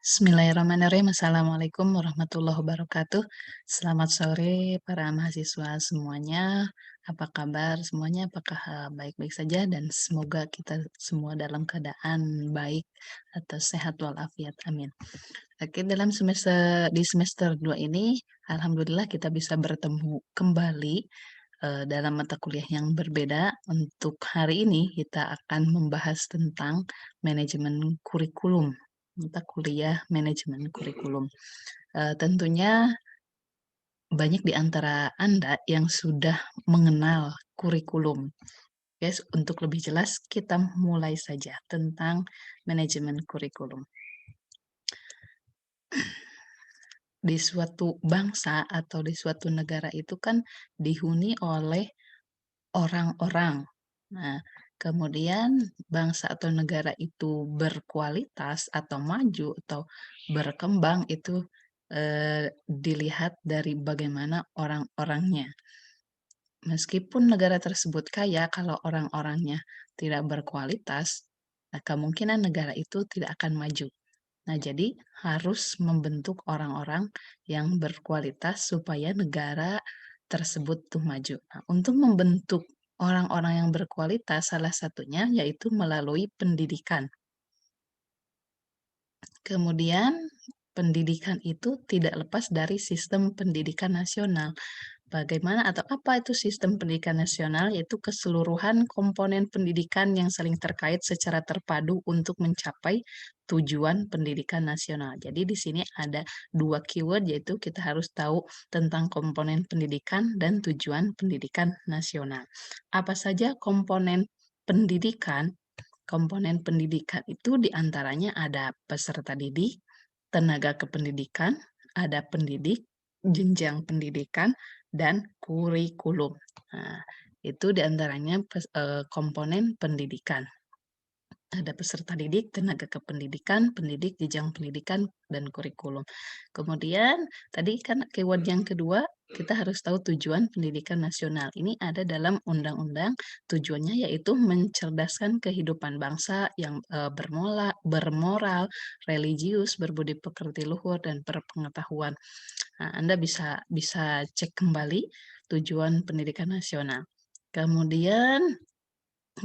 Bismillahirrahmanirrahim. Assalamualaikum warahmatullahi wabarakatuh. Selamat sore para mahasiswa semuanya. Apa kabar semuanya? Apakah baik-baik saja dan semoga kita semua dalam keadaan baik atau sehat walafiat. Amin. Oke, di semester 2 ini alhamdulillah kita bisa bertemu kembali dalam mata kuliah yang berbeda. Untuk hari ini kita akan membahas tentang manajemen kurikulum, mata kuliah manajemen kurikulum. Tentunya banyak di antara Anda yang sudah mengenal kurikulum. Yes, untuk lebih jelas kita mulai saja tentang manajemen kurikulum. Di suatu bangsa atau di suatu negara itu kan dihuni oleh orang-orang. Nah, kemudian bangsa atau negara itu berkualitas atau maju atau berkembang itu dilihat dari bagaimana orang-orangnya. Meskipun negara tersebut kaya, kalau orang-orangnya tidak berkualitas, nah kemungkinan negara itu tidak akan maju. Nah, jadi harus membentuk orang-orang yang berkualitas supaya negara tersebut tuh maju. Nah, untuk membentuk orang-orang yang berkualitas, salah satunya yaitu melalui pendidikan. Kemudian, pendidikan itu tidak lepas dari sistem pendidikan nasional. Bagaimana atau apa itu sistem pendidikan nasional? Yaitu keseluruhan komponen pendidikan yang saling terkait secara terpadu untuk mencapai tujuan pendidikan nasional. Jadi di sini ada dua keyword, yaitu kita harus tahu tentang komponen pendidikan dan tujuan pendidikan nasional. Apa saja komponen pendidikan? Komponen pendidikan itu diantaranya ada peserta didik, tenaga kependidikan, ada pendidik, jenjang pendidikan, dan kurikulum. Nah, itu diantaranya komponen pendidikan. Ada peserta didik, tenaga kependidikan, pendidik, jenjang pendidikan, dan kurikulum. Kemudian, tadi kan keyword yang kedua, kita harus tahu tujuan pendidikan nasional. Ini ada dalam undang-undang, tujuannya yaitu mencerdaskan kehidupan bangsa yang bermoral, religius, berbudi pekerti luhur, dan berpengetahuan. Nah, Anda bisa bisa cek kembali tujuan pendidikan nasional. Kemudian,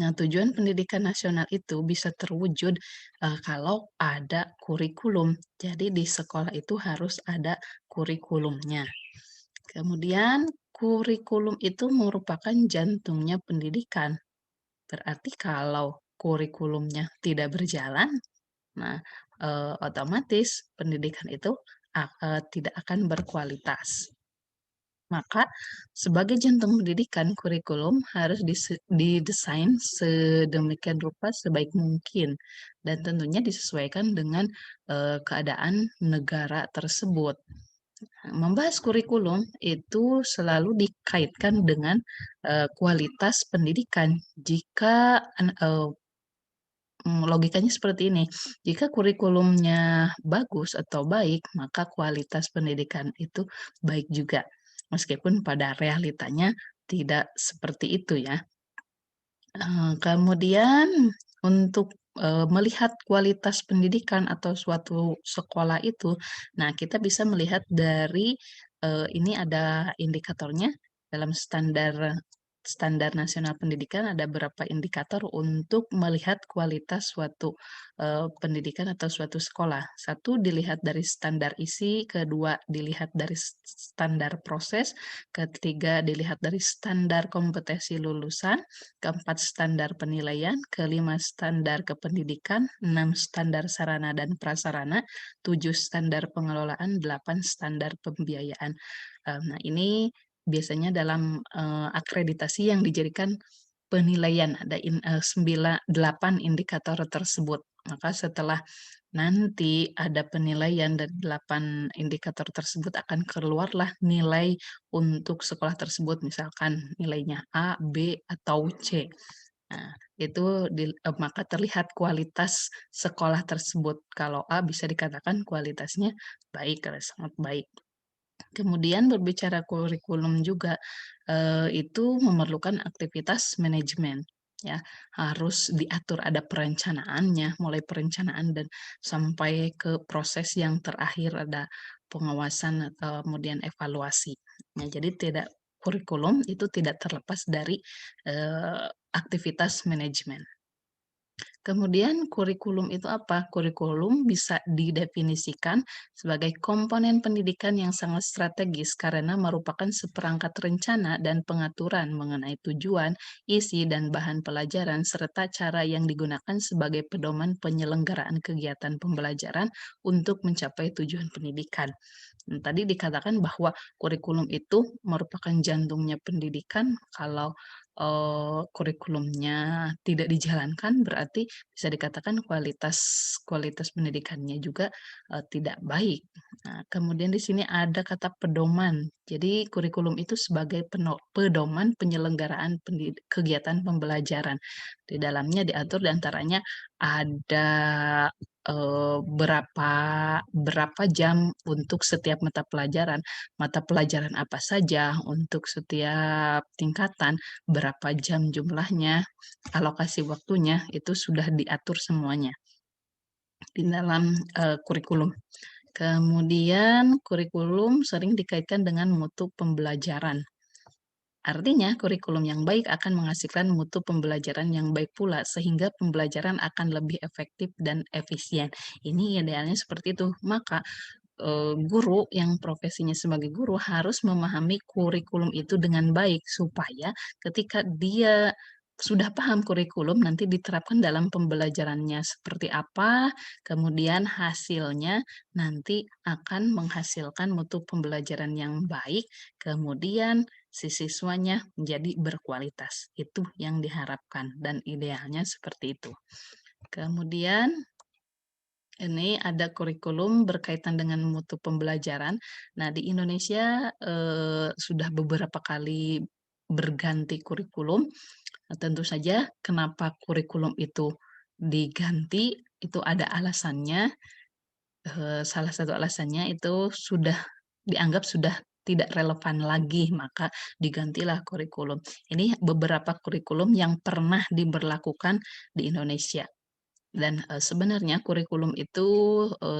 nah, tujuan pendidikan nasional itu bisa terwujud kalau ada kurikulum. Jadi di sekolah itu harus ada kurikulumnya. Kemudian kurikulum itu merupakan jantungnya pendidikan. Berarti kalau kurikulumnya tidak berjalan, nah otomatis pendidikan itu tidak akan berkualitas. Maka, sebagai jantung pendidikan, kurikulum harus didesain sedemikian rupa sebaik mungkin dan tentunya disesuaikan dengan keadaan negara tersebut. Membahas kurikulum itu selalu dikaitkan dengan kualitas pendidikan. Jika logikanya seperti ini, jika kurikulumnya bagus atau baik, maka kualitas pendidikan itu baik juga. Meskipun pada realitanya tidak seperti itu ya. Kemudian untuk melihat kualitas pendidikan atau suatu sekolah itu, nah kita bisa melihat dari ini ada indikatornya dalam standar standar nasional pendidikan ada beberapa indikator untuk melihat kualitas suatu pendidikan atau suatu sekolah. Satu dilihat dari standar isi, kedua dilihat dari standar proses, ketiga dilihat dari standar kompetensi lulusan, keempat standar penilaian, kelima standar kependidikan, enam standar sarana dan prasarana, tujuh standar pengelolaan, delapan standar pembiayaan. Nah, ini biasanya dalam akreditasi yang dijadikan penilaian ada 8 indikator tersebut. Maka setelah nanti ada penilaian dari 8 indikator tersebut akan keluarlah nilai untuk sekolah tersebut, misalkan nilainya A, B, atau C. Nah, itu maka terlihat kualitas sekolah tersebut. Kalau A bisa dikatakan kualitasnya baik, sangat baik. Kemudian berbicara kurikulum juga, itu memerlukan aktivitas manajemen. ya. Harus diatur, ada perencanaannya, mulai perencanaan dan sampai ke proses yang terakhir ada pengawasan atau kemudian evaluasi. Nah, jadi kurikulum itu tidak terlepas dari, aktivitas manajemen. Kemudian kurikulum itu apa? Kurikulum bisa didefinisikan sebagai komponen pendidikan yang sangat strategis karena merupakan seperangkat rencana dan pengaturan mengenai tujuan, isi, dan bahan pelajaran serta cara yang digunakan sebagai pedoman penyelenggaraan kegiatan pembelajaran untuk mencapai tujuan pendidikan. Tadi dikatakan bahwa kurikulum itu merupakan jantungnya pendidikan. Kalau, kurikulumnya tidak dijalankan, berarti bisa dikatakan kualitas kualitas pendidikannya juga, tidak baik. Nah, kemudian di sini ada kata pedoman. Jadi kurikulum itu sebagai pedoman penyelenggaraan kegiatan pembelajaran. Di dalamnya diatur di antaranya ada, berapa berapa jam untuk setiap mata pelajaran apa saja untuk setiap tingkatan, berapa jam jumlahnya, alokasi waktunya, itu sudah diatur semuanya di dalam, kurikulum. Kemudian kurikulum sering dikaitkan dengan mutu pembelajaran. Artinya, kurikulum yang baik akan menghasilkan mutu pembelajaran yang baik pula, sehingga pembelajaran akan lebih efektif dan efisien. Ini idealnya seperti itu. Maka, guru yang profesinya sebagai guru harus memahami kurikulum itu dengan baik, supaya ketika dia sudah paham kurikulum, nanti diterapkan dalam pembelajarannya seperti apa, kemudian hasilnya nanti akan menghasilkan mutu pembelajaran yang baik, kemudian si siswanya menjadi berkualitas. Itu yang diharapkan dan idealnya seperti itu. Kemudian ini ada kurikulum berkaitan dengan mutu pembelajaran. Nah, di Indonesia, sudah beberapa kali berganti kurikulum. Nah, tentu saja kenapa kurikulum itu diganti, itu ada alasannya. Salah satu alasannya itu dianggap sudah tidak relevan lagi, maka digantilah kurikulum. Ini beberapa kurikulum yang pernah diberlakukan di Indonesia. Dan, sebenarnya kurikulum itu,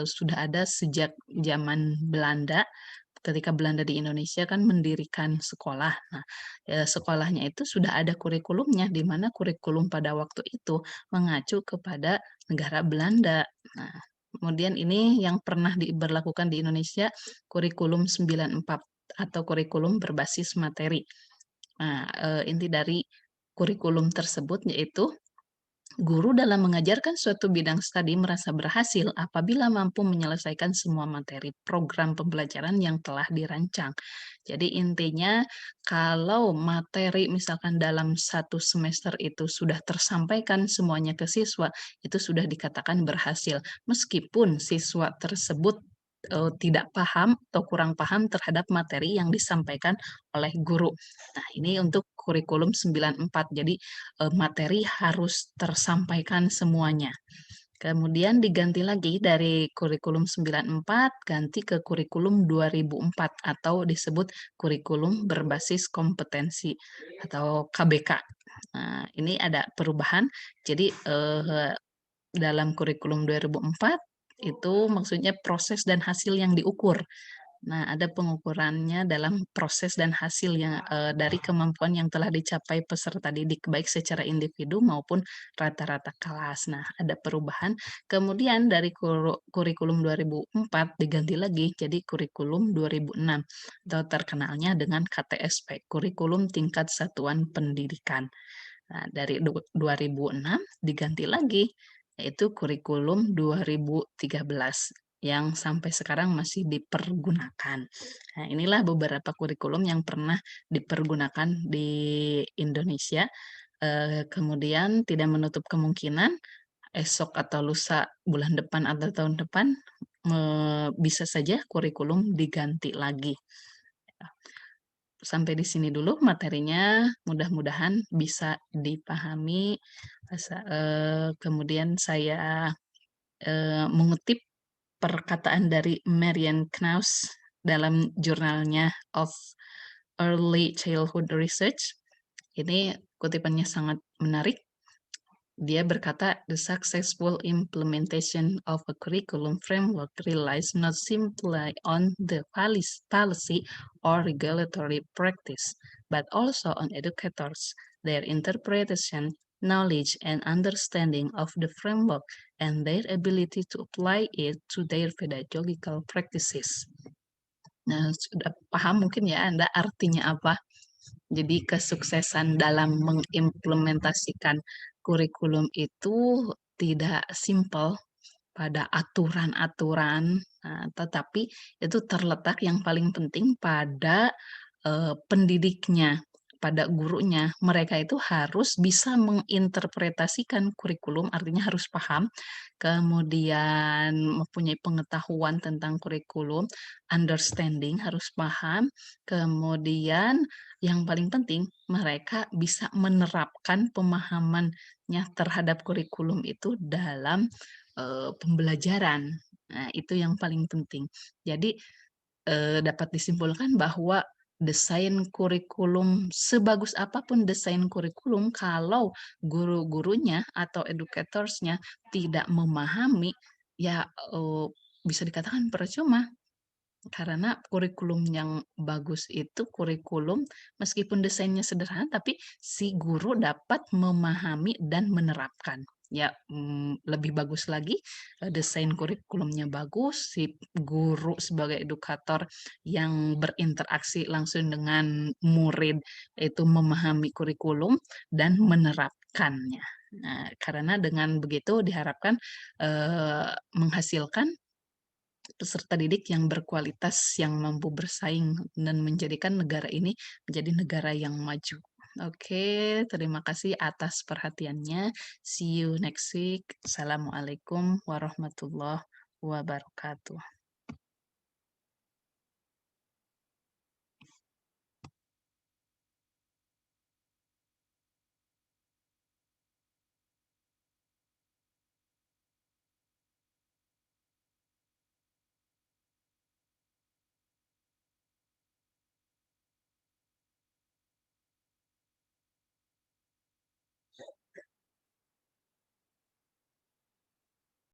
sudah ada sejak zaman Belanda, ketika Belanda di Indonesia kan mendirikan sekolah. Nah, sekolahnya itu sudah ada kurikulumnya, di mana kurikulum pada waktu itu mengacu kepada negara Belanda. Nah, kemudian ini yang pernah diberlakukan di Indonesia, kurikulum 94 atau kurikulum berbasis materi. Nah, inti dari kurikulum tersebut yaitu guru dalam mengajarkan suatu bidang studi merasa berhasil apabila mampu menyelesaikan semua materi program pembelajaran yang telah dirancang. Jadi intinya kalau materi misalkan dalam satu semester itu sudah tersampaikan semuanya ke siswa, itu sudah dikatakan berhasil. Meskipun siswa tersebut tidak paham atau kurang paham terhadap materi yang disampaikan oleh guru. Nah, ini untuk kurikulum 94. Jadi materi harus tersampaikan semuanya. Kemudian diganti lagi dari kurikulum 94 ganti ke kurikulum 2004 atau disebut kurikulum berbasis kompetensi atau KBK. Nah, ini ada perubahan. Jadi dalam kurikulum 2004 itu maksudnya proses dan hasil yang diukur. Nah, ada pengukurannya dalam proses dan hasil yang, dari kemampuan yang telah dicapai peserta didik, baik secara individu maupun rata-rata kelas. Nah, ada perubahan. Kemudian dari kurikulum 2004 diganti lagi jadi kurikulum 2006 atau terkenalnya dengan KTSP, Kurikulum Tingkat Satuan Pendidikan. Nah, dari 2006 diganti lagi, yaitu kurikulum 2013 yang sampai sekarang masih dipergunakan. Nah, inilah beberapa kurikulum yang pernah dipergunakan di Indonesia, kemudian tidak menutup kemungkinan esok atau lusa, bulan depan atau tahun depan, bisa saja kurikulum diganti lagi. Sampai di sini dulu materinya, mudah-mudahan bisa dipahami. Kemudian saya, mengutip perkataan dari Marian Knaus dalam jurnalnya of Early Childhood Research. Ini kutipannya sangat menarik. Dia berkata, "The successful implementation of a curriculum framework relies not simply on the policy or regulatory practice, but also on educators, their interpretation, knowledge, and understanding of the framework, and their ability to apply it to their pedagogical practices." Nah, sudah paham mungkin ya Anda artinya apa? Jadi kesuksesan dalam mengimplementasikan kurikulum itu tidak simpel pada aturan-aturan, tetapi itu terletak yang paling penting pada, pendidiknya, pada gurunya. Mereka itu harus bisa menginterpretasikan kurikulum, artinya harus paham, kemudian mempunyai pengetahuan tentang kurikulum, understanding harus paham, kemudian yang paling penting mereka bisa menerapkan pemahamannya terhadap kurikulum itu dalam pembelajaran. Nah, itu yang paling penting. Jadi, dapat disimpulkan bahwa desain kurikulum sebagus apapun desain kurikulum, kalau guru-gurunya atau educators-nya tidak memahami, ya, bisa dikatakan percuma. Karena kurikulum yang bagus itu kurikulum meskipun desainnya sederhana, tapi si guru dapat memahami dan menerapkan. Ya, lebih bagus lagi, desain kurikulumnya bagus, si guru sebagai edukator yang berinteraksi langsung dengan murid itu memahami kurikulum dan menerapkannya. Nah, karena dengan begitu diharapkan, menghasilkan peserta didik yang berkualitas, yang mampu bersaing dan menjadikan negara ini menjadi negara yang maju. Oke, terima kasih atas perhatiannya. See you next week. Assalamualaikum warahmatullahi wabarakatuh.